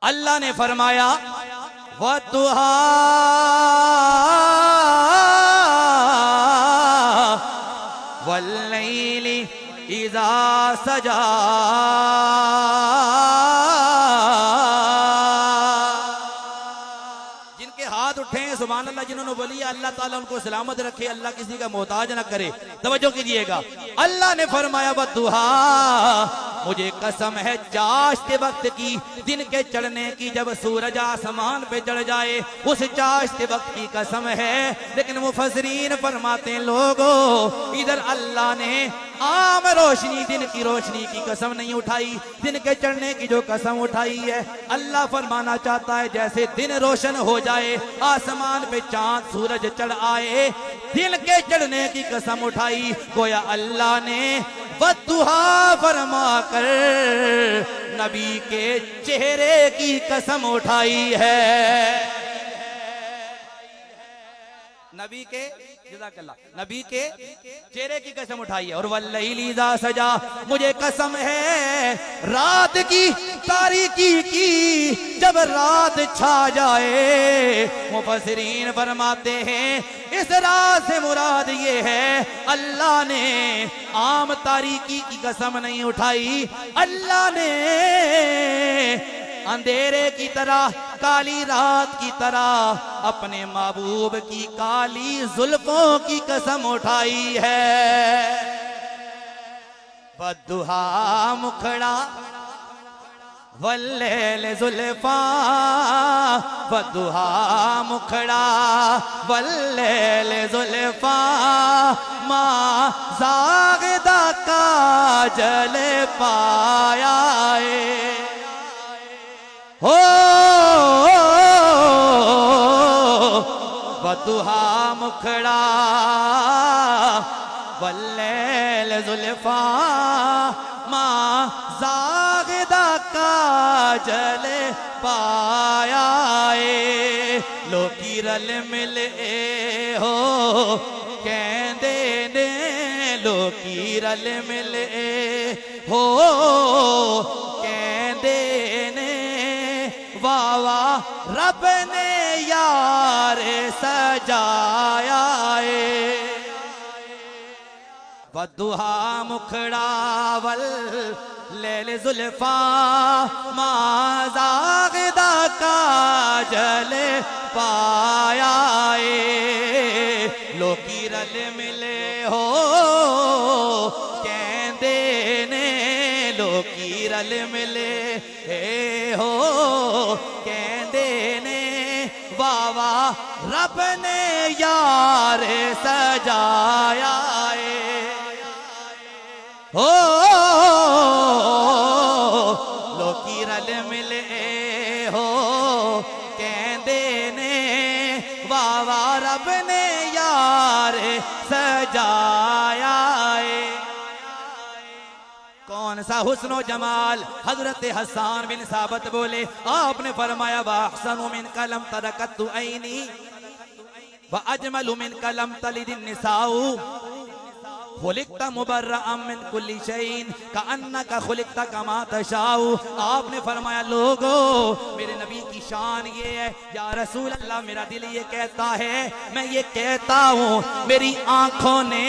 अल्लाह ने फरमाया वद्दुहा वल्लैलि इज़ा सजा। जिनके हाथ उठे हैं सुभान अल्लाह, जिन्होंने बोली अल्लाह ताला उनको सलामत रखे, अल्लाह किसी का मोहताज ना करे। तवज्जो कीजिएगा, अल्लाह ने फरमाया वद्दुहा, मुझे कसम है चाश्त वक्त की, दिन के चढ़ने की, जब सूरज आसमान पे चढ़ जाए उस चाश्त वक्त की कसम है। लेकिन मुफस्सिरीन फरमाते हैं लोगों, इधर अल्लाह ने आम रोशनी, दिन की रोशनी की कसम नहीं उठाई, दिन के चढ़ने की जो कसम उठाई है, अल्लाह फरमाना चाहता है जैसे दिन रोशन हो जाए, आसमान पे चांद सूरज चढ़ आए, दिन के चढ़ने की कसम उठाई। गोया अल्लाह ने वद्दुहा फरमा कर नबी के चेहरे की कसम उठाई है। नबी के नबी के चेहरे की कसम उठाई है। और वल्लैलि इज़ा सजा, मुझे कसम है रात की तारीकी की, जब रात छा जाए। मुफस्सिरीन फरमाते हैं इस रात से मुराद ये है अल्लाह ने आम तारीकी की कसम नहीं उठाई, अल्लाह ने अंधेरे की तरह, काली रात की तरह अपने महबूब की काली जुल्फों की कसम उठाई है। वद्दुहा मुखड़ा वल्लैल जुल्फा, वद्दुहा मुखड़ा वल्लैल जुल्फा, माँ ज़ाग़दा काजल पाया हो। वद्दुहा मुखड़ा वल्लैल जुल्फा, माँ ज़ाग़दा काजल पाया। लोकी रल मिले हो कहंदे ने, लोकी रल मिले हो कहंदे ने, वावा रब ने यार सजाया। वद्दुहा मुखड़ा वल्लैल जुल्फा, माँ ज़ाग़दा काजल पाया। लोकी रल मिले हो कहंदे ने, लोकी रल मिले हो कहंदे ने, वावा रब ने यार सजाया हो। लोकी रल मिले हो कहंदे ने, वावा रब ने यार सजाया। कौन सा हुस्नो जमाल। हजरत हसन बिन साबित बोले, आपने फरमाया वअहसनु मिनका लम तरकतु ऐनी व अजमलु मिनका लम तलिदिन निसाउ, खुलिक़्ता मुबर्रअम मिन कुल्ली शैइन कअन्नका खुलिक़्ता कमा तशाउ। आपने फरमाया लोगों, मेरे नबी की शान ये है, या रसूल अल्लाह मेरा दिल ये कहता है, मैं ये कहता हूँ मेरी आंखों ने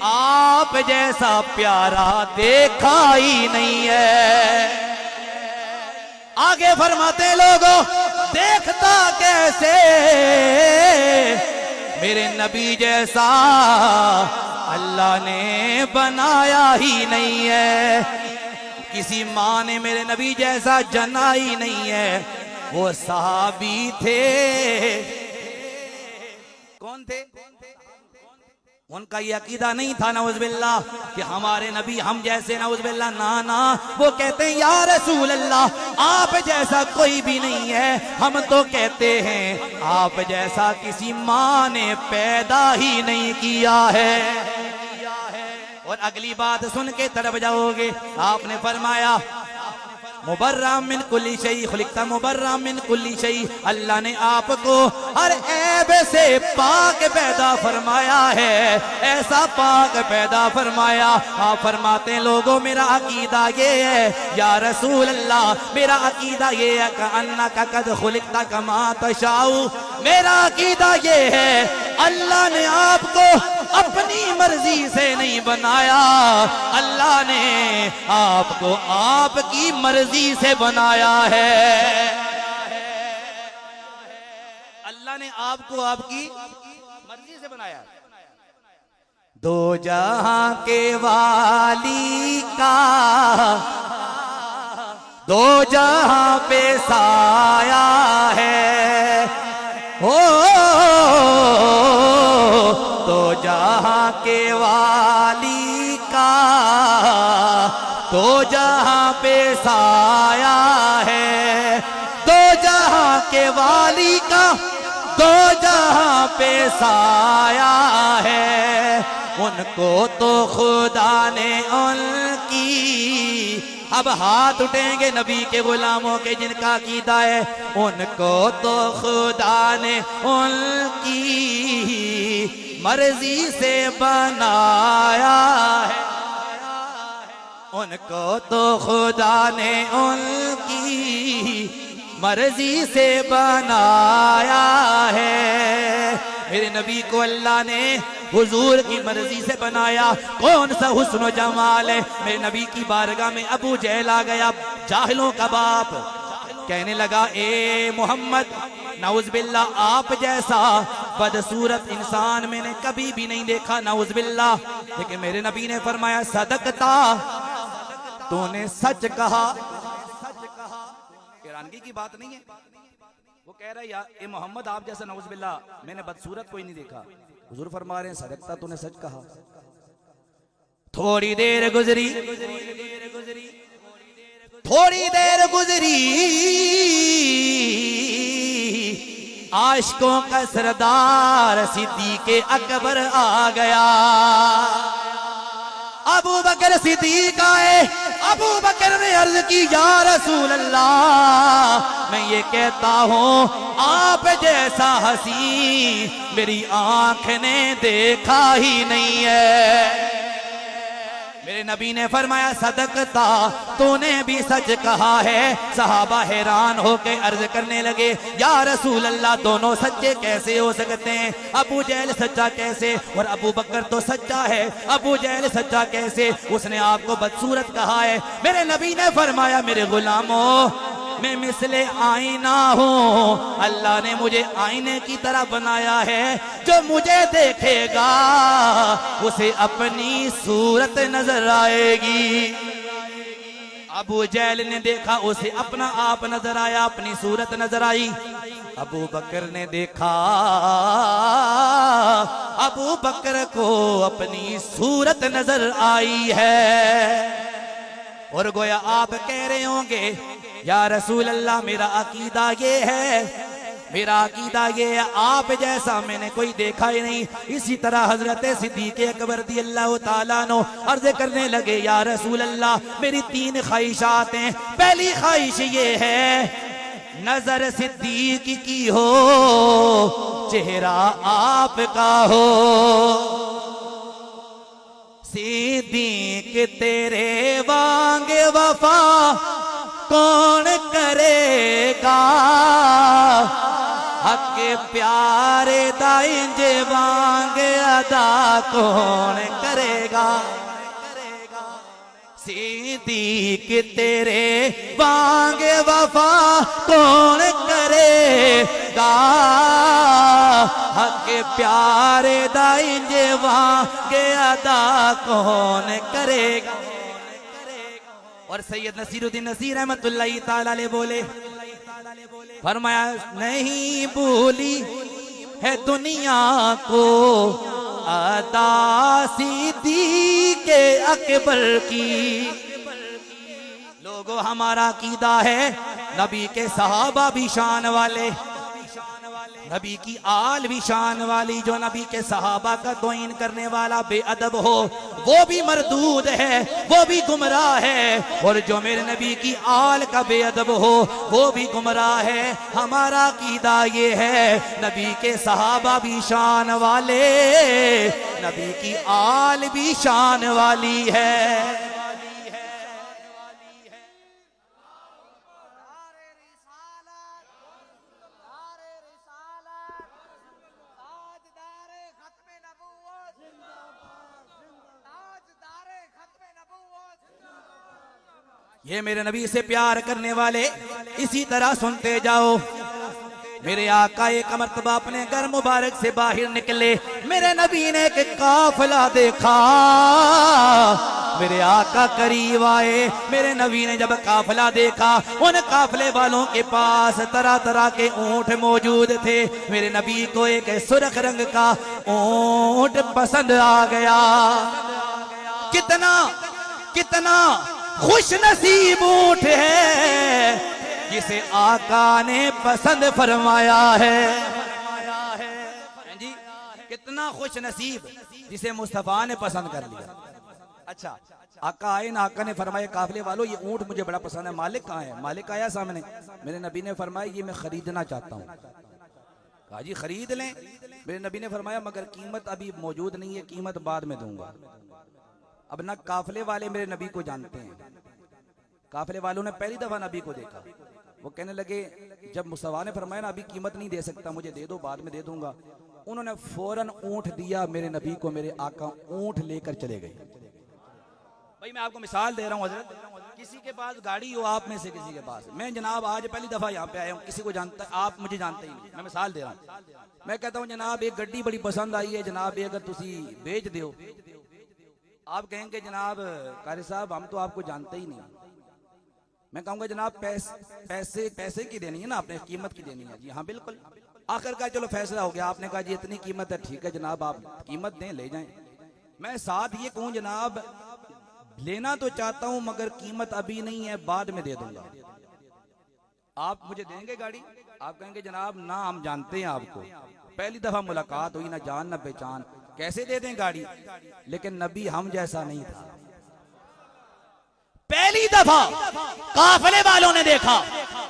आप जैसा प्यारा देखा ही नहीं है। आगे फरमाते लोगों, देखता कैसे मेरे नबी जैसा अल्लाह ने बनाया ही नहीं है। किसी माँ ने मेरे नबी जैसा जना ही नहीं है। वो सहाबी थे, कौन थे? उनका ये अकीदा नहीं था नऊज़ुबिल्लाह कि हमारे नबी हम जैसे, नऊज़ुबिल्लाह, ना ना। वो कहते हैं या रसूल अल्लाह आप जैसा कोई भी नहीं है। हम तो कहते हैं आप जैसा किसी माँ ने पैदा ही नहीं किया है। और अगली बात सुन के तड़प जाओगे। आपने फरमाया मुबर्रा मिन कुल्ली शै, खुलिकता मुबर्रा मिन कुल्ली शै। अल्लाह ने आपको हर ऐब से पाक पैदा फरमाया है, ऐसा पाक पैदा फरमाया। आप फरमाते हैं लोगों मेरा अकीदा ये है या रसूल अल्लाह, मेरा अकीदा ये है कि अन्ना का कद खुलिकता कमा तशाऊ, मेरा अकीदा ये है अल्लाह ने आपको अपनी मर्जी से नहीं बनाया, अल्लाह ने आपको आपकी मर्जी से बनाया है। अल्लाह ने आपको आपकी मर्जी से बनाया। दो जहां के वाली का दो जहां पे साया है, हो दो जहां के वाली का दो जहां पे साया है, दो जहां के वाली का दो जहां पे साया है। उनको तो खुदा ने उनकी, अब हाथ उठेंगे नबी के गुलामों के जिनका अकीदा है, उनको तो खुदा ने उनकी मर्जी से बनाया है, उनको तो खुदा ने उनकी मर्जी से बनाया है। मेरे नबी को अल्लाह ने हुजूर की मर्जी से बनाया। कौन सा हुस्न जमाल है। मेरे नबी की बारगाह में अबू जहल आ गया, जाहिलों का बाप, कहने लगा ए मोहम्मद, नाउज़ बिल्लाह आप जैसा बदसूरत इंसान मैंने कभी भी नहीं देखा, नाउज़ बिल्लाह। लेकिन मेरे नबी ने फरमाया सदकता, तूने सच कहा। हैरानगी की बात नहीं है, वो कह रहा है या ए मोहम्मद आप जैसा नाउज़ बिल्लाह मैंने बदसूरत कोई नहीं देखा। हुजूर फरमा रहे हैं सदकता, तूने सच कहा। थोड़ी देर गुजरी, थोड़ी देर गुजरी, आशिकों का सरदार सिद्दीक़ अकबर आ गया। अबू बकर सिद्दीक़ आए। अबू बकर ने अर्ज की या रसूल अल्लाह, मैं ये कहता हूँ आप जैसा हसी मेरी आंख ने देखा ही नहीं है। मेरे नबी ने फरमाया सदकता, तूने भी सच कहा है। सहाबा हैरान होके अर्ज करने लगे या रसूल अल्लाह दोनों सच्चे कैसे हो सकते हैं। अबू जहल सच्चा कैसे और अबू बकर तो सच्चा है, अबू जहल सच्चा कैसे, उसने आपको बदसूरत कहा है। मेरे नबी ने फरमाया मेरे गुलामों मैं मिसले आईना हूँ, अल्लाह ने मुझे आईने की तरह बनाया है, जो मुझे देखेगा उसे अपनी सूरत नजर आएगी। अबू जहल ने देखा उसे अपना आप नजर आया, अपनी सूरत नजर आई। अबू बकर ने देखा अबू बकर को अपनी सूरत नजर आई है। और गोया आप कह रहे होंगे या रसूल अल्लाह मेरा अकीदा ये है, मेरा अकीदा ये है आप जैसा मैंने कोई देखा ही नहीं। इसी तरह हजरत सिद्दीक़ अकबर रज़ियल्लाहु ताला अन्हु अर्ज करने लगे या रसूल अल्लाह मेरी 3 ख्वाहिशात हैं। पहली ख्वाहिश ये है नजर सिद्दीक़ की हो, चेहरा आपका हो। सिद्दीक़ तेरे वांग वफा कौन करेगा, हक प्यारे दाइंज वांग अदा कौन करेगा। सिद्दीक़ तेरे वांग वफा कौन करेगा, हक प्यारे दाइंज वांग अदा कौन करेगा। और सैयद नसीरुद्दीन नसीर रहमतुल्लाहि ताला अलैह बोले, फरमाया नहीं भूली है दुनिया को अदा सिद्दीक़ अकबर की। लोगों हमारा अकीदा है नबी के सहाबा भी शान वाले, नबी की आल भी शान वाली, जो नबी के सहाबा का तौहीन करने वाला बेअदब हो वो भी मरदूद है, वो भी गुमराह है। और जो मेरे नबी की आल का बेअदब हो वो भी गुमराह है। हमारा कीदा ये है नबी के सहाबा भी शान वाले, नबी की आल भी शान वाली है। ये मेरे नबी से प्यार करने वाले इसी तरह सुनते जाओ। मेरे आका एक मर्तबा अपने घर मुबारक से बाहर निकले, मेरे नबी ने एक काफिला देखा। मेरे आका करीब आए, मेरे नबी ने जब काफिला देखा, उन काफिले वालों के पास तरह तरह के ऊंट मौजूद थे। मेरे नबी को एक सुर्ख रंग का ऊंट पसंद आ गया। कितना कितना खुश नसीब ऊंट है जिसे आका ने पसंद फरमाया है। जी कितना खुश नसीब जिसे मुस्तफा ने पसंद कर लिया। अच्छा, आका आए ना, आका ने फरमाया काफिले वालों ये ऊंट मुझे बड़ा पसंद है, मालिक कहाँ है? मालिक आया सामने, मेरे नबी ने फरमाया ये मैं खरीदना चाहता हूँ। कहा जी खरीद लें। मेरे नबी ने फरमाया मगर कीमत अभी मौजूद नहीं है, कीमत बाद में दूंगा। अब ना काफिले वाले मेरे नबी को जानते हैं, काफिले वालों ने पहली दफा नबी को देखा। वो कहने लगे जब मुस्तफा ने फरमाया ना अभी कीमत नहीं दे सकता, मुझे दे दो, बाद में दे दूंगा। उन्होंने फौरन ऊंट दिया मेरे नबी को, मेरे आका ऊंट लेकर चले गए। भाई मैं आपको मिसाल दे रहा हूँ हजरत, किसी के पास गाड़ी हो, आप में से किसी के पास, मैं जनाब आज पहली दफा यहाँ पे आया हूँ, किसी को जानता, आप मुझे जानते ही नहीं, मैं मिसाल दे रहा हूँ। मैं कहता हूँ जनाब एक गड्डी बड़ी पसंद आई है जनाब, अगर तुसी बेच दो, आप कहेंगे जनाब कारी साहब हम तो आपको जानते ही नहीं। मैं कहूँगा जनाब पैसे की देनी है ना, आपने कीमत की देनी है। जी हाँ बिल्कुल। आखिर का चलो फैसला हो गया, आपने कहा जी इतनी कीमत है, ठीक है जनाब आप कीमत दें, ले जाएं। मैं साथ ये कहूँ जनाब लेना तो चाहता हूं मगर कीमत अभी नहीं है, बाद में दे दूंगा। आप मुझे देंगे गाड़ी? आप कहेंगे जनाब ना हम जानते हैं आपको, पहली दफा मुलाकात हुई, ना जान ना पहचान, कैसे दे दें गाड़ी? लेकिन नबी हम जैसा नहीं था। पहली दफा काफिले वालों ने देखा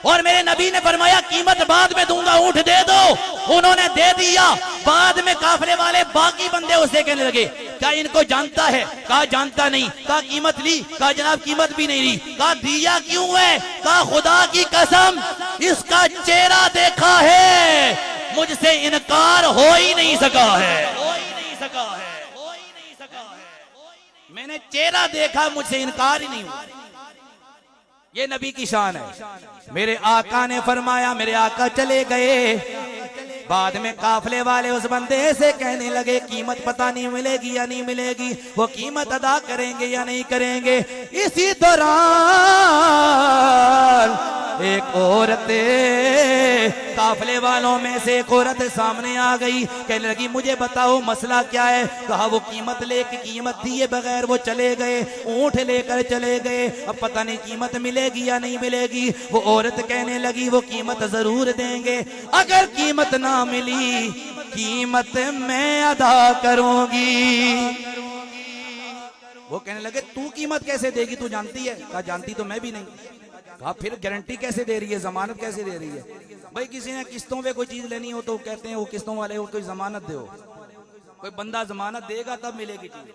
और मेरे नबी ने फरमाया कीमत बाद में दूंगा, ऊंट दे दो। उन्होंने दे दिया। बाद में काफिले वाले बाकी बंदे उससे कहने लगे क्या इनको जानता है? कहा जानता नहीं। कहा कीमत ली? कहा जनाब कीमत भी नहीं ली। कहा दिया क्यों है? कहा खुदा की कसम इसका चेहरा देखा है, मुझसे इनकार हो ही नहीं सका है, हो ही नहीं सका है, हो ही नहीं सका है। मैंने चेहरा देखा, मुझसे इनकार ही नहीं हुआ। ये नबी की शान है। मेरे आका ने फरमाया, मेरे आका चले गए। बाद में काफिले वाले उस बंदे से कहने लगे कीमत पता नहीं मिलेगी या नहीं मिलेगी, वो कीमत अदा करेंगे या नहीं करेंगे। इसी दौरान एक औरत, काफिले वालों में से एक औरत सामने आ गई, कहने लगी मुझे बताओ मसला क्या है? कहा वो कीमत लेके, कीमत दिए बगैर वो चले गए, ऊंट लेकर चले गए, अब पता नहीं कीमत मिलेगी या नहीं मिलेगी। वो औरत कहने लगी वो कीमत जरूर देंगे, अगर कीमत ना मिली कीमत मैं अदा करूंगी। वो कहने लगे तू कीमत कैसे देगी, तू जानती है? कहा जानती तो मैं भी नहीं। कहा फिर गारंटी कैसे दे रही है, जमानत कैसे दे रही है? भाई किसी ने किस्तों पे कोई चीज लेनी हो तो कहते हैं वो किस्तों वाले हो कोई जमानत दो, कोई बंदा जमानत देगा तब मिलेगी चीज।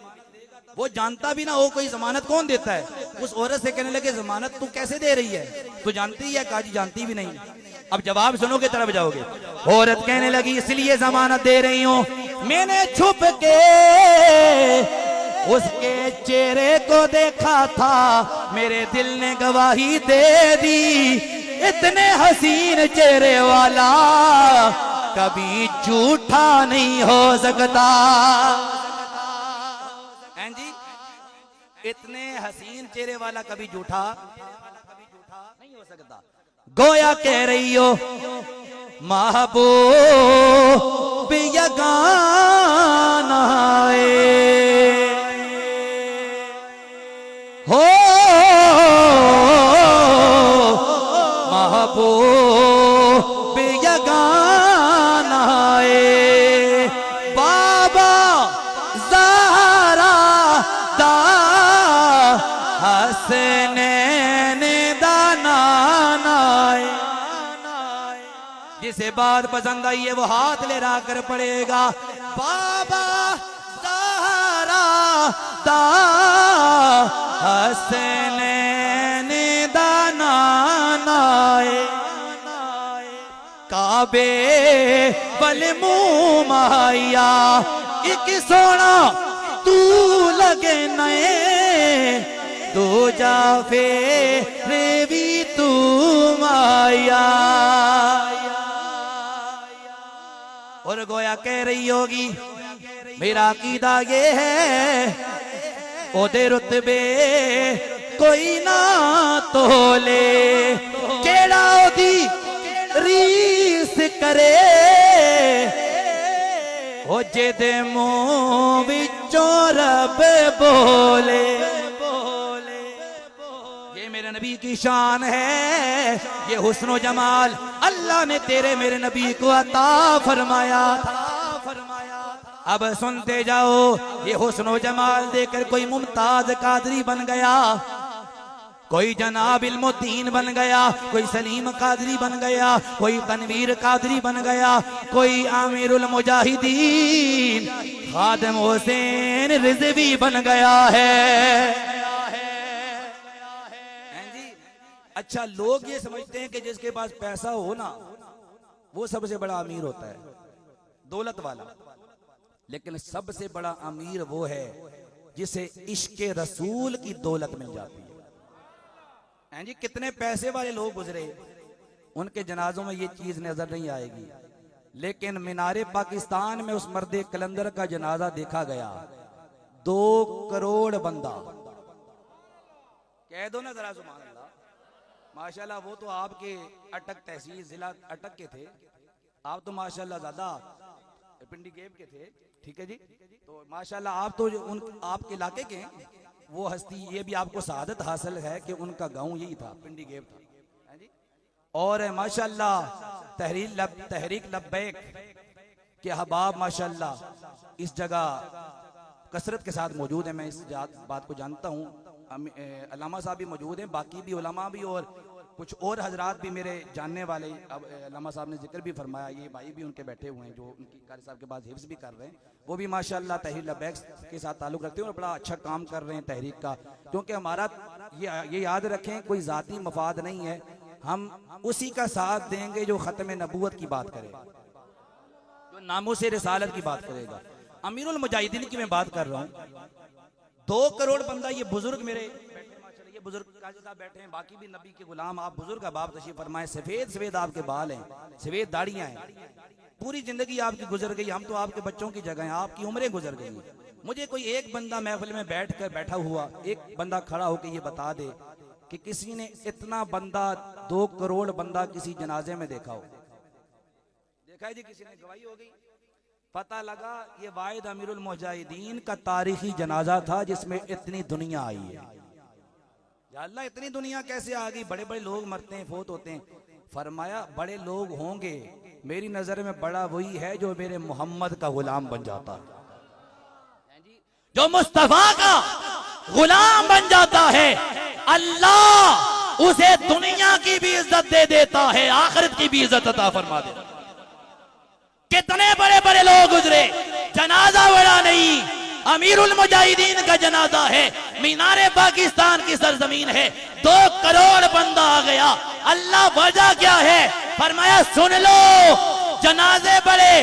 वो जानता भी ना हो कोई जमानत कौन देता है? उस औरत से कहने लगे जमानत तू कैसे दे रही है, तू जानती है? कहा जी जानती भी नहीं। अब जवाब सुनोगे तरफ जाओगे। औरत कहने लगी इसलिए जमानत दे रही हूं, मैंने छुप के उसके चेहरे को देखा था, मेरे दिल ने गवाही दे दी, इतने हसीन चेहरे वाला कभी झूठा नहीं हो सकता। हैं जी, इतने हसीन चेहरे वाला कभी झूठा नहीं हो सकता। गोया कह रही हो महबूब यगाना हो, महबूब यगाना जिसे बात पसंद आई है वो हाथ ले रहा कर पड़ेगा। बाबा सहारा दा हसनैन दाना नाए काबे बल मुँह माया एक सोना तू लगे नए दो जाफे रे भी तू माया। और गोया कह रही होगी मेरा अकीदा ये है ओदे रुतबे कोई ना तोले केड़ा ओदी रीस करे ओ जेदे मुंह विचों रब बोले। ये मेरे नबी की शान है, ये हुस्नो जमाल अल्लाह ने तेरे मेरे नबी को अता फरमाया था। अब सुनते जाओ, ये हुस्नो जमाल देकर कोई मुमताज कादरी बन गया, कोई जनाब इल्मुद्दीन बन गया, कोई सलीम कादरी बन गया, कोई तनवीर कादरी बन गया, कोई आमिरुल मुजाहिदीन खादिम हुसैन रिजवी बन गया है। अच्छा, लोग ये समझते हैं कि जिसके पास पैसा हो ना वो सबसे बड़ा अमीर होता है, दौलत वाला। लेकिन सबसे बड़ा अमीर वो है जिसे इश्क रसूल की दौलत मिल जाती है। जी कितने पैसे वाले लोग गुजरे, उनके जनाजों में ये चीज नजर नहीं आएगी, लेकिन मीनारे पाकिस्तान में उस मर्दे कलंदर का जनाजा देखा गया। 2 करोड़ बंदा, कह दो ना जरा सुभान अल्लाह। माशाल्लाह वो तो आपके अटक तहसील जिला अटक के थे, आप तो माशाल्लाह ज्यादा पिंडी गेब के थे, ठीक है जी। तो माशाल्लाह आप तो उन आपके इलाके के वो हस्ती, ये भी आपको सआदत हासिल है कि उनका गांव यही था, पिंडी गेब था, है जी। और माशाल्लाह तहरीक लब्बैक के अहबाब माशाल्लाह इस जगह कसरत के साथ मौजूद है। मैं इस बात को जानता हूँ, अल्लामा साहब भी मौजूद हैं, बाकी भी उलमा भी और कुछ और हजरात भी मेरे जानने वाले। अब अल्लामा साहब ने जिक्र भी फरमाया, ये भाई भी उनके बैठे हुए हैं जो उनकी कारी साहब के पास हिफ्ज़ भी कर रहे हैं, वो भी माशाल्लाह तहरीक लब्बैक के साथ ताल्लुक़ रखते हैं और बड़ा अच्छा काम कर रहे हैं तहरीक का। क्योंकि हमारा ये याद रखें, कोई ज़ाती मफाद नहीं है, हम उसी का साथ देंगे जो ख़त्म नबूवत की बात करे, जो नामूस रिसालत की बात करेगा। अमीरुल मुजाहिदीन की मैं बात कर रहा हूँ। 2 करोड़ बंदा, ये बुजुर्ग मेरे ये बुजुर्ग काजी साहब बैठे हैं, बाकी भी नबी के गुलाम, आप बुजुर्ग अबाब तशरीफ फरमाए, सफेद सफेद आपके बाल हैं, सफेद दाढ़ियां हैं, पूरी जिंदगी आपकी गुजर गई, हम तो आपके बच्चों की जगह हैं, आपकी उम्रें गुजर गई। मुझे कोई एक बंदा महफिल में बैठा हुआ, एक बंदा खड़ा होकर ये बता दे कि किसी ने इतना बंदा 2 करोड़ बंदा किसी जनाजे में देखा हो। देखा है जी, किसी ने गवाही हो गई, पता लगा ये वाहिद अमीरुल मुजाहिदीन का तारीखी जनाजा था जिसमें इतनी दुनिया आई है। या अल्लाह, इतनी दुनिया कैसे आ गई? बड़े बड़े लोग मरते हैं, फोत होते हैं। फरमाया बड़े लोग होंगे, मेरी नजर में बड़ा वही है जो मेरे मोहम्मद का गुलाम बन जाता है, जो मुस्तफा का गुलाम बन जाता है। अल्लाह उसे दुनिया की भी इज्जत दे देता है, आखिरत की भी इज्जत अता फरमा देता है। कितने बड़े बड़े लोग गुजरे, जनाजा बड़ा नहीं, अमीरुल मुजाहिदीन का जनाजा है, मीनारे पाकिस्तान की सरजमीन है, 2 करोड़ बंदा आ गया। अल्लाह वजह क्या है? फरमाया सुन लो, जनाजे बड़े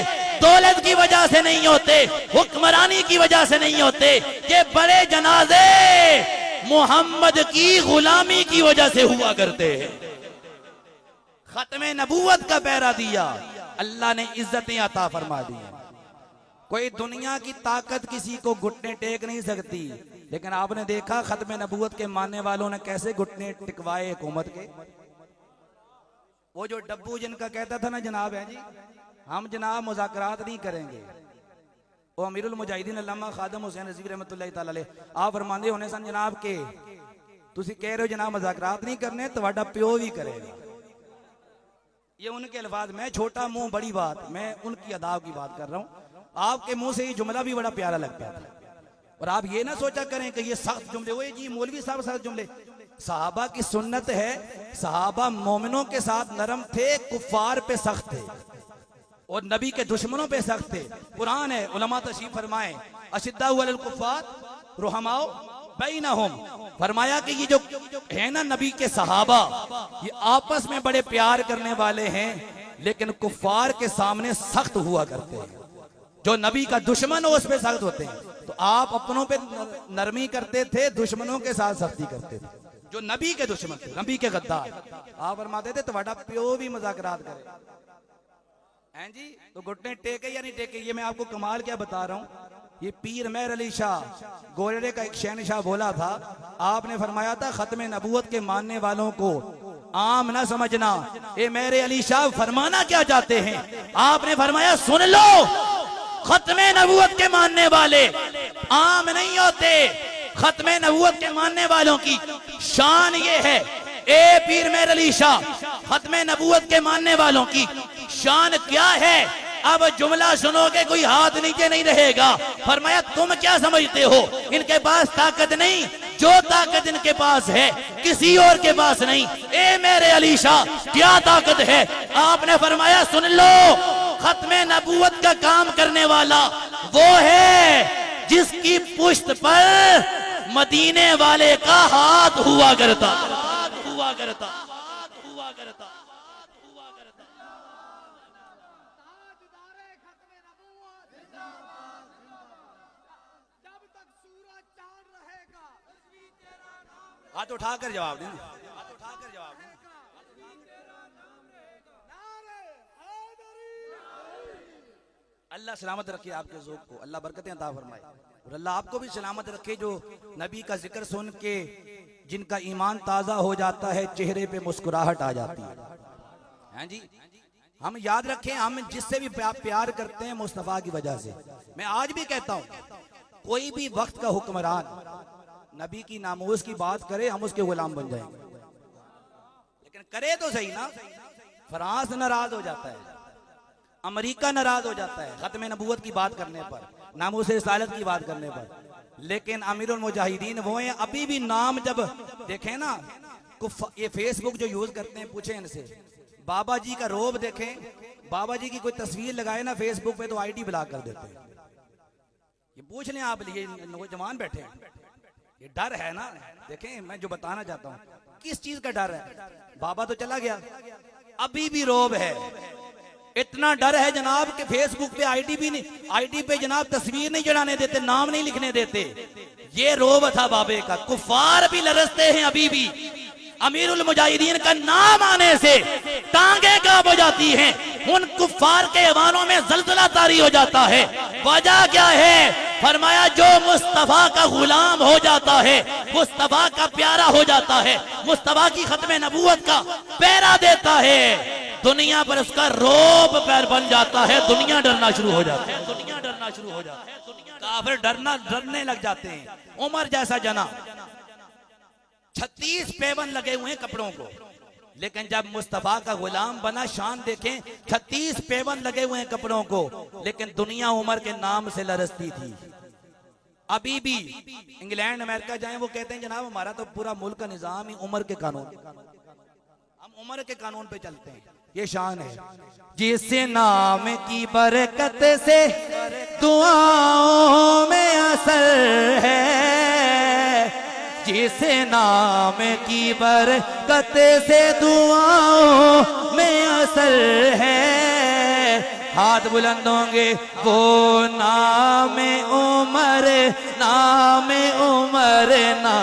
दौलत की वजह से नहीं होते, हुक्मरानी की वजह से नहीं होते, ये बड़े जनाजे मोहम्मद की गुलामी की वजह से हुआ करते हैं। खत्मे नबूवत का पहरा दिया, अल्लाह ने इज्जतें अता फरमा दी। कोई दुनिया की ताकत किसी को घुटने टेक नहीं सकती, लेकिन आपने देखा खत्मे नबूवत के मानने वालों ने कैसे घुटने टिकवाए हुकूमत के। वो जो डब्बू जिनका कहता था ना जनाब है जी, हम जनाब मुज़ाकरात नहीं करेंगे, वो अमीरुल मुजाहिदीन अल्लामा खादिम हुसैन रिज़वी रहमतुल्लाह तआला अलैह आप फरमांदे होने सन जनाब के, तुसी कह रहे हो जनाब मुज़ाकरात नहीं करने, तुम्हारा प्यो भी करेगा। ये उनके अल्फाज, मैं छोटा मुंह बड़ी बात, मैं उनकी अदाब की बात कर रहा हूँ। आपके मुंह से ये जुमला भी बड़ा प्यारा लगता था, और आप ये ना सोचा करें कि ये सख्त जुमले, वो जी मौलवी साहब सख्त जुमले, सहाबा की सुन्नत है, सहाबा मोमिनों के साथ नरम थे, कुफार पे सख्त थे और नबी के दुश्मनों पे सख्त थे। कुरान है, उलमा तशरीफ फरमाए, अशिद्दाउ अलल कुफ्फार रुहमाउ बैनहुम, फरमाया कि ये जो है ना नबी के सहाबा, ये आपस में बड़े प्यार करने वाले हैं, लेकिन कुफार के सामने सख्त हुआ करते हैं। जो नबी का दुश्मन हो उस पे सख्त होते हैं। तो आप अपनों पे नरमी करते थे, दुश्मनों के साथ सख्ती करते थे। जो नबी के दुश्मन थे, नबी के गद्दार, आप फरमाते थे तुम्हारा प्यो भी मजाकरात करे हैं जी, तो घुटने टेके या नहीं टेके। ये मैं आपको कमाल क्या बता रहा हूँ, ये पीर मेहर अली शाह गोरेरे का एक शहनशाह बोला था, आपने फरमाया था खत्म नबूवत के मानने वालों को आम ना समझना। ए मेरे अली शाह फरमाना क्या चाहते हैं? आपने फरमाया सुन लो, खत्म नबूवत के मानने वाले आम नहीं होते। खत्म नबूवत के मानने वालों की शान ये है, ए पीर मेहर अली शाह, खत्म नबूवत के मानने वालों की शान क्या है? अब जुमला सुनोगे कोई हाथ नीचे नहीं रहेगा। फरमाया तुम क्या समझते हो, इनके पास ताकत नहीं, जो ताकत इनके पास है किसी और के पास नहीं। ए मेरे अली शाह क्या ताकत है? आपने फरमाया सुन लो, खत्म नबूवत का काम करने वाला वो है जिसकी पुश्त पर मदीने वाले का हाथ हुआ करता, हुआ करता, हुआ करता। हाथ उठाकर जवाब देना, हाथ उठाकर जवाब देना। अल्लाह सलामत रखे आपके ज़ौक़ को, अल्लाह बरकतें अता फरमाए और अल्लाह आपको भी सलामत रखे। जो नबी का जिक्र सुन के जिनका ईमान ताज़ा हो जाता है, चेहरे पे मुस्कुराहट आ जाती है। हाँ जी, हम याद रखें, हम जिससे भी प्यार करते हैं मुस्तफ़ा की वजह से। मैं आज भी कहता हूँ, कोई भी वक्त का हुक्मरान नबी की नामूस की बात करे, हम उसके गुलाम बन जाएंगे, लेकिन करे तो सही ना। फ्रांस नाराज हो जाता है, अमेरिका नाराज हो जाता है खत्म नबूवत की बात करने पर, नामूस रिसालत की बात करने पर, लेकिन अमीरुल मुजाहिदीन वो हैं। अभी भी नाम जब देखें ना, ये फेसबुक जो यूज करते हैं, पूछे इनसे, बाबा जी का रोब देखें, बाबा जी की कोई तस्वीर लगाए ना फेसबुक पे तो आईडी ब्लॉक कर देते हैं। ये पूछ लें आप, ये नौजवान बैठे हैं, ये डर है ना। देखें मैं जो बताना चाहता हूँ, किस चीज का डर है? बाबा तो चला गया, अभी भी रोब है। इतना डर है जनाब कि फेसबुक पे आईडी भी नहीं, आईडी पे जनाब तस्वीर नहीं चढ़ाने देते, नाम नहीं लिखने देते। ये रोब था बाबे का। कुफार भी लरसते हैं अभी भी, अमीरुल मुजाहिदीन का नाम आने से टांगे कांप हो जाती हैं। उन कुफार के ऐवानों में जलजला तारी हो जाता है। वजह क्या है? फरमाया जो मुस्तफा का गुलाम हो जाता है, मुस्तफा का प्यारा हो जाता है, मुस्तफा की खत्म नबूवत का पैरा देता है, दुनिया पर उसका रोब पैर बन जाता है। दुनिया डरना शुरू हो जाती है, दुनिया डरना शुरू हो जाता है, काफिर डरने लग जाते हैं। उमर जैसा जना 36 पैबंद लगे हुए हैं कपड़ों को, लेकिन जब मुस्तफा का गुलाम बना, शान देखें, 36 पैबंद लगे हुए हैं कपड़ों को, लेकिन दुनिया उमर के नाम से लरसती थी। अभी भी इंग्लैंड अमेरिका जाएं, वो कहते हैं जनाब हमारा तो पूरा मुल्क का निजाम ही उमर के कानून, हम उमर के कानून पे चलते हैं। ये शान है। जिस नाम की बरकत से दुआओं में असर है, जिस नाम की बरकत से दुआओं में असर है, हाथ बुलंद होंगे वो नाम उमर, नाम उमर ना,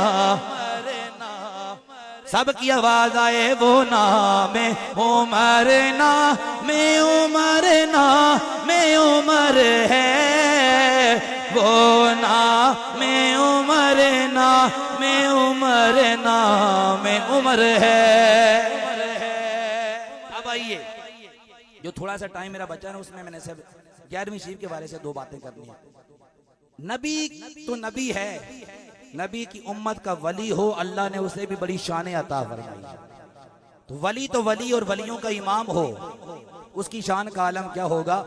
सबकी आवाज आए वो नाम उमर, नाम उमर, नाम उमर है, वो नाम उमर, नाम उमर, नाम उमर है। अब आइए, जो थोड़ा सा टाइम मेरा बचा है उसमें मैंने सब 11वीं शरीफ के बारे से 2 बातें करनी है। नबी तो नबी है, नबी की उम्मत का वली हो, अल्लाह ने उसे भी बड़ी शान अता फरमाई। तो वली और वलियों का इमाम हो, उसकी शान का आलम क्या होगा।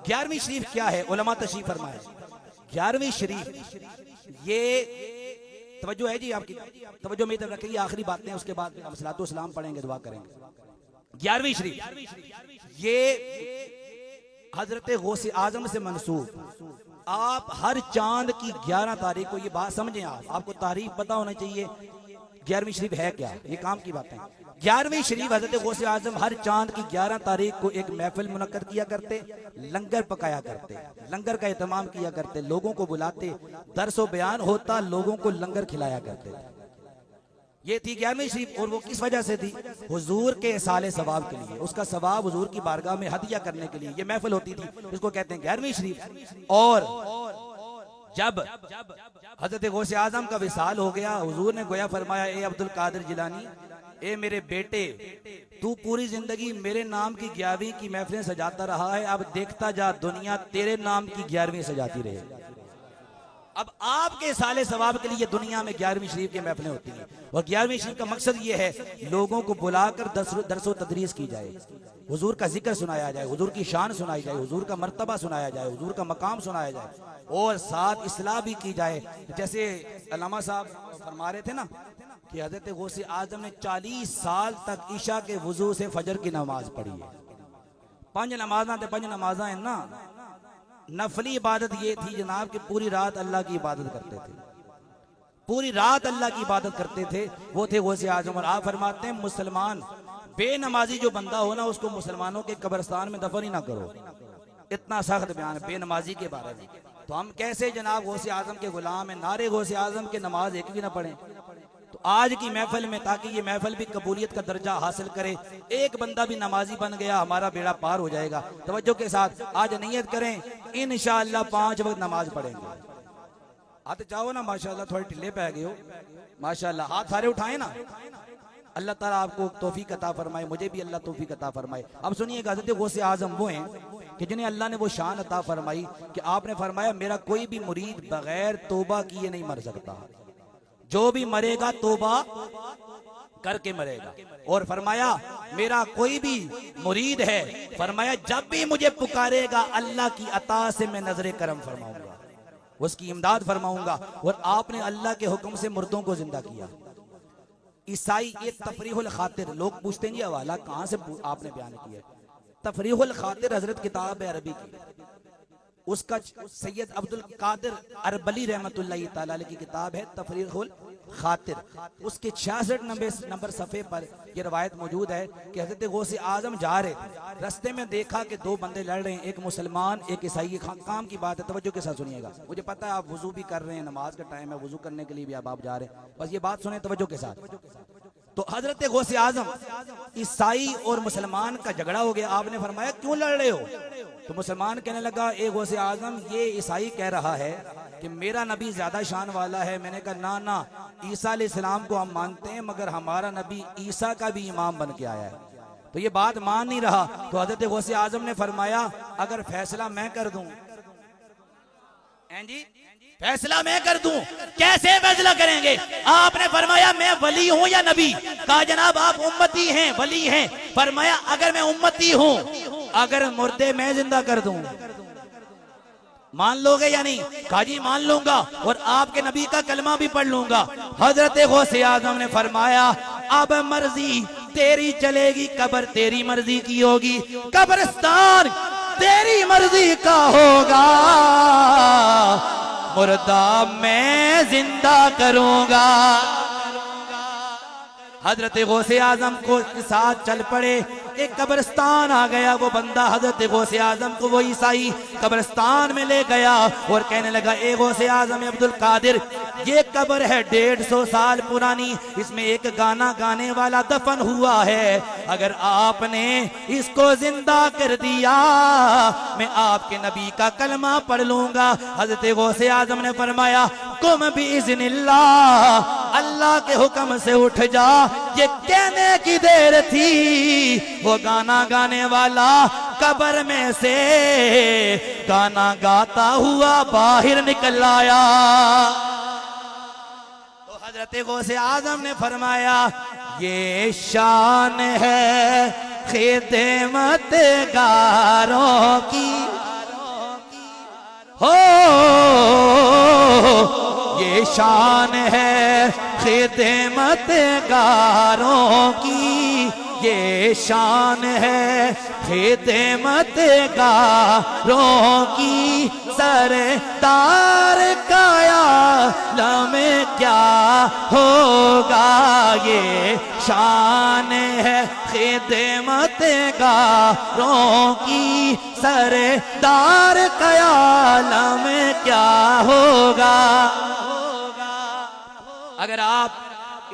11वीं शरीफ क्या है, उलमा तशरीफ फरमाए। 11वीं शरीफ ये तवज्जो है जी आपकी, तवज्जो मेरी तरफ रखिए, आखिरी बातें उसके बाद हम सलातो सलाम पढ़ेंगे, दुआ करेंगे। 11वीं शरीफ ये हजरत गौसे आजम से मंसूब। आप हर चांद की 11 तारीख को, ये बात समझें, आपको तारीख पता होना चाहिए 11वीं शरीफ है क्या, ये काम की बात है। 11वीं शरीफ हजरत गौसे आजम हर चांद की 11 तारीख को एक महफिल मुनक्कद किया करते, लंगर पकाया करते, लंगर का एहतमाम किया करते, लोगों को बुलाते, दरसो बयान होता, लोगों को लंगर खिलाया करते। ये थी 11वीं शरीफ। और वो किस वजह से थी? हुजूर के साले सवाब के लिए, उसका सवाब हुजूर की बारगाह में हदिया करने के लिए ये महफिल होती थी, इसको कहते हैं 11वीं शरीफ। और जब हजरत गौसे आजम का विसाल हो गया, हुजूर ने गोया फरमाया, ए अब्दुल कादिर जिलानी, ए मेरे बेटे, तू पूरी जिंदगी मेरे नाम की 11वीं की महफिलें सजाता रहा है, अब देखता जा दुनिया तेरे नाम की 11वीं सजाती रहे। अब आपके साले सवाब के लिए दुनिया में 11वीं शरीफ की महफिलें होती हैं। और 11वीं शरीफ का मकसद ये है, लोगों को बुलाकर दरसो तदरीस की जाए, हुजूर का जिक्र सुनाया जाए, हुजूर की शान सुनाई जाए, हुजूर का मर्तबा सुनाया जाए, हुजूर का मकाम सुनाया जाए, और साथ इस्लाह भी की जाए। जैसे अल्लामा साहब फरमा रहे थे ना कि हजरत गौसे आजम ने 40 साल तक ईशा के वजू से फजर की नमाज पढ़ी है। 5 नमाजा है ना, नफली इबादत ये थी जनाब कि पूरी रात अल्लाह की इबादत करते थे, पूरी रात अल्लाह की इबादत करते थे, वो थे गौसे आजम। और आप फरमाते हैं, मुसलमान बेनमाजी जो बंदा हो ना, उसको मुसलमानों के कब्रिस्तान में दफन ही ना करो। इतना सख्त बयान है बेनमाजी के बारे में। तो हम कैसे जनाब गौसे आजम के गुलाम हैं, नारे गौसे आजम के नमाज एक भी ना पढ़ें। तो आज की महफिल में, ताकि ये महफिल भी कबूलियत का दर्जा हासिल करे, एक बंदा भी नमाजी बन गया, हमारा बेड़ा पार हो जाएगा। तवज्जो के साथ आज नियत करें, इंशाअल्लाह 5 वक्त नमाज पढ़ेंगे। हाथ चाहो ना, माशाअल्लाह थोड़े ढिले पै गए हो, माशाअल्लाह हाथ सारे उठाए ना। अल्लाह ताला आपको तौफीक अता फरमाए, मुझे भी अल्लाह तौफीक अता फरमाए। अब सुनिए, हज़रत गौसे आजम वो हैं कि जिन्हें अल्लाह ने वो शान अता फरमाई कि आपने फरमाया, मेरा कोई भी मुरीद बगैर तौबा किए नहीं मर सकता, जो भी मरेगा तौबा करके मरेगा। और फरमाया, मेरा कोई भी मुरीद है, फरमाया जब भी मुझे पुकारेगा अल्लाह की अता से मैं नजरे करम फरमाऊंगा, उसकी इमदाद फरमाऊंगा। और आपने अल्लाह के हुक्म से मुर्दों को जिंदा किया। ईसाई ये तफरीहुल खातिर, लोग पूछते हैं जी हवाला कहां से आपने बयान किया। तफरीहुल खातिर हजरत किताब है अरबी की, उसका सैयद अब्दुल कादिर अरबली रहमतुल्लाह तआला अलैह की किताब है तफरीहुल खातिर। उसके 66 नंबर सफ़े पर यह रवायत मौजूद है कि हज़रत गौसे आजम जा रहे थे, रस्ते में देखा कि 2 बंदे लड़ रहे हैं, एक मुसलमान एक ईसाई। काम की बात है, तवज्जो के साथ सुनिएगा। मुझे पता है आप वुजू भी कर रहे हैं, नमाज का टाइम है, वुजू करने के लिए भी आप जा रहे हैं, बस ये बात सुने तवज्जो के साथ। तो हजरत गौसे आजम, ईसाई और मुसलमान का झगड़ा हो गया। आपने फरमाया क्यों लड़ रहे हो? तो मुसलमान कहने लगा, ए गौसे आजम, ये ईसाई कह रहा है कि मेरा नबी ज्यादा शान वाला है। मैंने कहा ना ना, ईसा अलैहिस्सलाम को हम मानते हैं, मगर हमारा नबी ईसा का भी इमाम बन के आया है। तो ये बात मान नहीं रहा। तो हजरत गौसे आजम ने फरमाया, अगर फैसला मैं कर दूं, जी फैसला मैं कर दूं, कैसे फैसला करेंगे? आपने फरमाया मैं वली हूं या नबी? कहा जनाब आप उम्मती हैं, वली हैं। फरमाया अगर मैं उम्मती हूं, अगर मुर्दे मैं जिंदा कर दूं, मान लोगे या नहीं? कहा जी मान लूंगा, और आपके नबी का कलमा भी पढ़ लूंगा। हजरत गौसे आजम ने फरमाया, अब मर्जी तेरी चलेगी, कब्र तेरी मर्जी की होगी, कब्रिस्तान तेरी मर्जी का होगा, मुर्दा मैं जिंदा करूंगा। हजरत गौसे आजम को साथ चल पड़े। एक कब्रिस्तान आ गया, वो बंदा हजरत गौसे आजम को वो ईसाई कब्रिस्तान में ले गया और कहने लगा, ए गौसे आजम अब्दुल कादिर, ये कब्र है 150 साल पुरानी, इसमें एक गाना गाने वाला दफन हुआ है, अगर आपने इसको जिंदा कर दिया मैं आपके नबी का कलमा पढ़ लूंगा। हजरत गौसे आजम ने फरमाया, कुम बिइज़्निल्लाह, अल्लाह के हुक्म से उठ जा। ये कहने की देर थी, वो गाना गाने वाला कब्र में से गाना गाता हुआ बाहर निकल आया। तो हजरत गौसे आजम ने फरमाया, ये शान है खिदमत गारों की, हो ये शान है खिदमत गारों की, ये शान है खिदमत गारों की। सरदार का आलम क्या होगा, ये शान है खिदमत गारों की। सरदार का आलम क्या होगा। अगर आप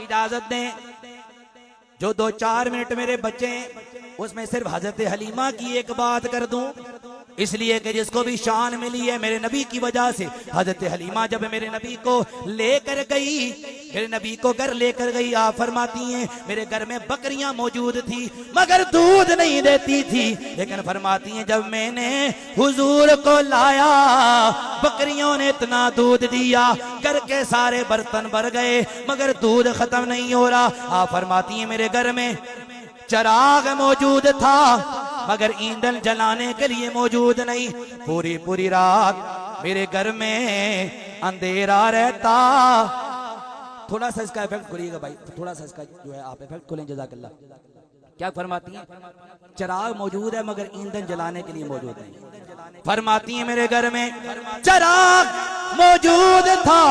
इजाजत दें, जो 2-4 मिनट मेरे बच्चे उसमें सिर्फ हजरत हलीमा की एक बात कर दूं, इसलिए कि जिसको भी शान मिली है मेरे नबी की वजह से। हजरत हलीमा जब मेरे नबी को लेकर गई, मेरे नबी को घर लेकर गई, आप फरमाती हैं मेरे घर में बकरियां मौजूद थी मगर दूध नहीं देती थी। लेकिन फरमाती हैं जब मैंने हुजूर को लाया, बकरियों ने इतना दूध दिया, घर के सारे बर्तन भर गए मगर दूध खत्म नहीं हो रहा। आप फरमाती हैं मेरे घर में चराग मौजूद था मगर ईंधन जलाने के लिए मौजूद नहीं। पूरी पूरी रात मेरे घर में अंधेरा रहता। थोड़ा सा इसका इफेक्ट खोलिएगा भाई, थोड़ा सा इसका जो है आप इफेक्ट खोलें, जज़ाकल्लाह। क्या फरमाती हैं? चराग मौजूद है मगर ईंधन जलाने के लिए मौजूद नहीं। फरमाती हैं मेरे घर में चराग मौजूद था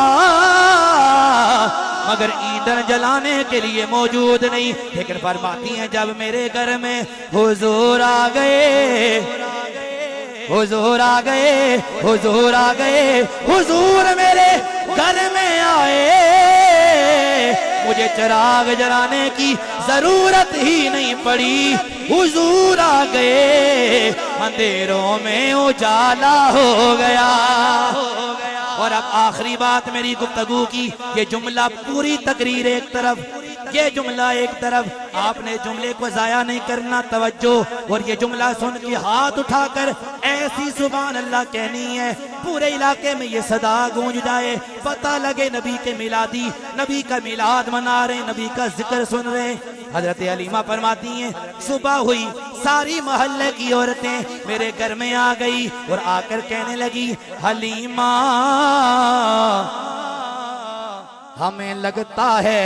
मगर ईंधन जलाने के लिए मौजूद नहीं। लेकिन फरमाती हैं जब मेरे घर में हुजूर आ गए, हुजूर आ गए, हुजूर आ गए, हुजूर मेरे घर में आए, मुझे चराग जलाने की जरूरत ही नहीं पड़ी। हुजूर आ गए, अंधेरों में उजाला हो गया। और अब आखिरी बात मेरी गुफ्तगू की, ये जुमला पूरी तकरीर एक तरफ, ये जुमला एक तरफ, आपने जुमले को जाया नहीं करना, तवज्जो। और ये जुमला सुन के हाथ उठाकर ऐसी सुभान अल्लाह कहनी है पूरे इलाके में ये सदा गूंज जाए, पता लगे नबी के मिलादी, नबी का मिलाद मना रहे, नबी का जिक्र सुन रहे। हजरत हलीमा फरमाती हैं सुबह हुई, सारी मोहल्ले की औरतें मेरे घर में आ गई और आकर कहने लगी हलीमा हमें लगता है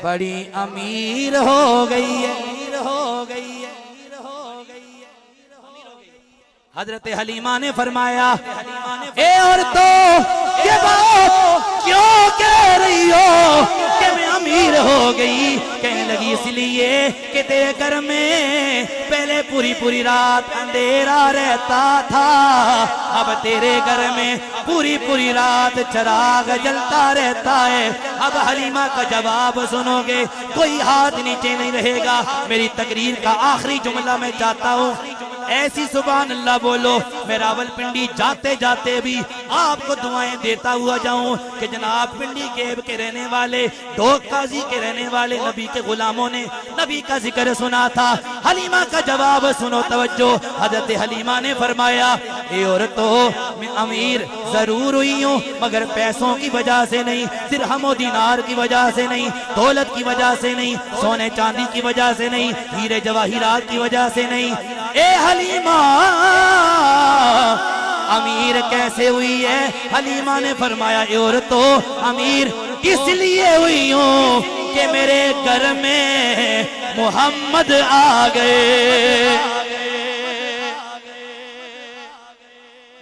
बड़ी अमीर हो गई है, हो गई है, हो गई है। हजरत हलीमा ने फरमाया ए औरतों ये बात क्यों कह रही हो कि मैं अमीर हो गई? कहने लगी इसलिए कि तेरे घर में पहले पूरी पूरी रात अंधेरा रहता था, अब तेरे घर में पूरी पूरी रात चराग जलता रहता है। अब हलीमा का जवाब सुनोगे, कोई हाथ नीचे नहीं रहेगा। मेरी तकरीर का आखिरी जुमला मैं चाहता हूँ, ऐसी सुभान अल्लाह बोलो मैं रावलपिंडी जाते जाते भी आपको दुआएं देता हुआ जाऊं कि जनाब पिंडी केब के रहने वाले, ढोक काजी के रहने वाले नबी के गुलामों ने नबी का जिक्र सुना था। हलीमा का जवाब सुनो, तवज्जो। हजरत हलीमा ने फरमाया ए औरतों मैं अमीर जरूर हुई हूँ मगर पैसों की वजह से नहीं, दिरहम दिनार की वजह से नहीं, दौलत की वजह से नहीं, सोने चांदी की वजह से नहीं, हीरे जवाहिरात की वजह से नहीं। ए हलीमा अमीर कैसे हुई है? हलीमा ने फरमाया ए औरतों अमीर इसलिए हुई हूँ कि मेरे घर में मोहम्मद आ गए,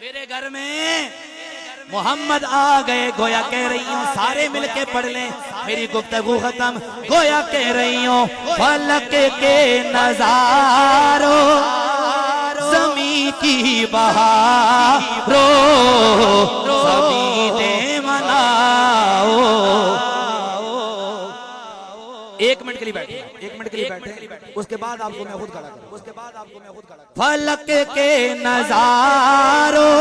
मेरे घर में मोहम्मद आ गए। गोया कह रही हूँ सारे मिलके पढ़ लें, मेरी गुफ्तगू खत्म। गोया कह रही हूँ फलक के नजारों जमी की बहारों सभी ने मनाओ। एक मिनट के लिए बैठे, एक मिनट के लिए बैठे, उसके बाद आपको मैं खुद खड़ा करूं, उसके बाद आपको मैं खुद खड़ा करूं। फलक के नजारों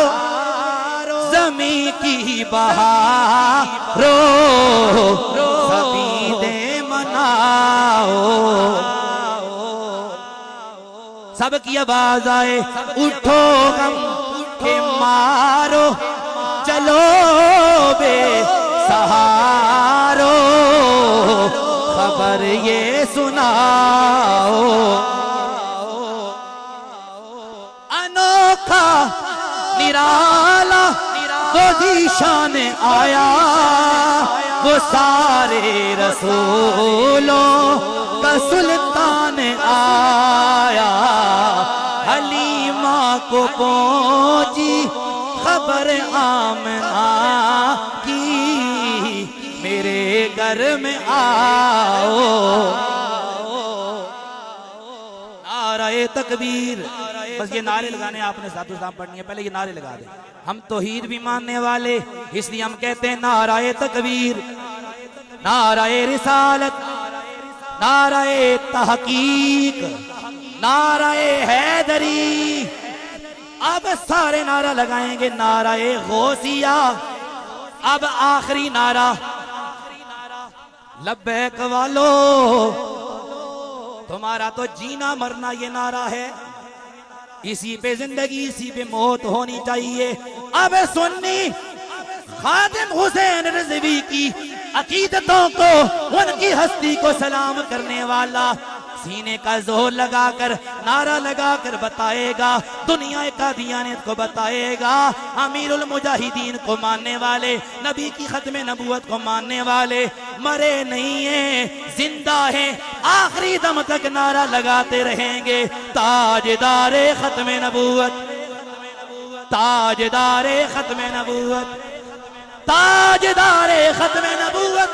जमी की बहारों सभी दे मनाओ। सबकी आवाज आए उठो गम के मारो, चलो बे सहारो, खबर ये सुनाओ। अनोखा निराला वो जीशान आया, वो सारे रसूलों का सुल्तान आया। हलीमा को पहुंची खबर आमना की, मेरे घर में आओ। नारे तकबीर, बस ये नारे लगाने आपने सातों साम पढ़नी है, पहले ये नारे लगा दे। हम तौहीद भी मानने वाले, इसलिए हम कहते हैं नाराए तकबीर, नाराए रिसालत, नाराए तहकीक, नाराए हैदरी। अब सारे नारा लगाएंगे, नाराए गौसिया। अब आखिरी नारा, लब्बैक वालो, तुम्हारा तो जीना मरना ये नारा है, इसी पे जिंदगी इसी पे मौत होनी चाहिए। अब सुन्नी खादिम हुसैन रिजवी की अकीदतों को, उनकी हस्ती को सलाम करने वाला सीने का जोर लगाकर नारा लगाकर बताएगा, दुनिया का दियानियत को बताएगा, अमीरुल मुजाहिदीन को मानने वाले, नबी की खत्म नबूवत को मानने वाले मरे नहीं है, जिंदा है, आखिरी दम तक नारा लगाते रहेंगे, ताजदारे खत्म नबूवत, ताजदारे खत्म नबूवत, ताजदारे खत्म नबूवत।